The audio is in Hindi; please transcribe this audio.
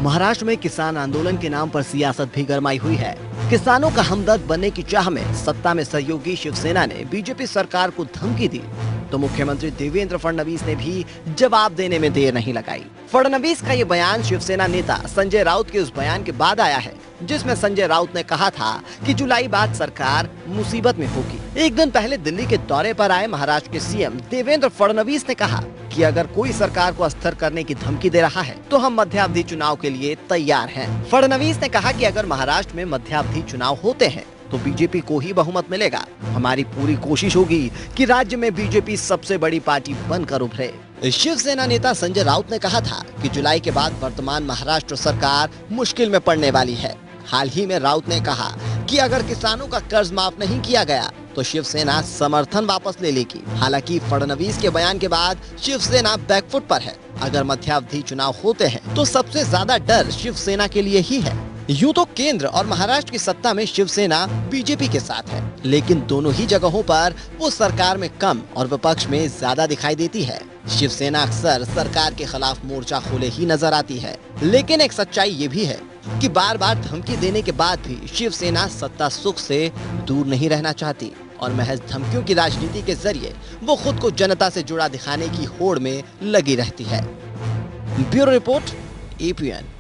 महाराष्ट्र में किसान आंदोलन के नाम पर सियासत भी गरमाई हुई है। किसानों का हमदर्द बनने की चाह में सत्ता में सहयोगी शिवसेना ने बीजेपी सरकार को धमकी दी, तो मुख्यमंत्री देवेंद्र फडणवीस ने भी जवाब देने में देर नहीं लगाई। फडणवीस का ये बयान शिवसेना नेता संजय राउत के उस बयान के बाद आया है जिसमें संजय राउत ने कहा था कि जुलाई बाद सरकार मुसीबत में होगी। एक दिन पहले दिल्ली के दौरे पर आए महाराष्ट्र के सीएम देवेंद्र फडणवीस ने कहा कि अगर कोई सरकार को अस्थिर करने की धमकी दे रहा है तो हम मध्यावधि चुनाव के लिए तैयार हैं। फडणवीस ने कहा कि अगर महाराष्ट्र में मध्यावधि चुनाव होते हैं तो बीजेपी को ही बहुमत मिलेगा। हमारी पूरी कोशिश होगी कि राज्य में बीजेपी सबसे बड़ी पार्टी बनकर उभरे। शिवसेना नेता संजय राउत ने कहा था कि जुलाई के बाद वर्तमान महाराष्ट्र सरकार मुश्किल में पड़ने वाली है। हाल ही में राउत ने कहा कि अगर किसानों का कर्ज माफ नहीं किया गया तो शिवसेना समर्थन वापस ले लेगी। हालांकि फडणवीस के बयान के बाद शिवसेना बैकफुट पर है। अगर मध्यावधि चुनाव होते हैं तो सबसे ज्यादा डर शिवसेना के लिए ही है। यूं तो केंद्र और महाराष्ट्र की सत्ता में शिवसेना बीजेपी के साथ है, लेकिन दोनों ही जगहों पर वो सरकार में कम और विपक्ष में ज्यादा दिखाई देती है। शिवसेना अक्सर सरकार के खिलाफ मोर्चा खोले ही नजर आती है, लेकिन एक सच्चाई ये भी है कि बार बार धमकी देने के बाद भी शिवसेना सत्ता सुख से दूर नहीं रहना चाहती और महज धमकियों की राजनीति के जरिए वो खुद को जनता से जुड़ा दिखाने की होड़ में लगी रहती है। Bureau report, APN।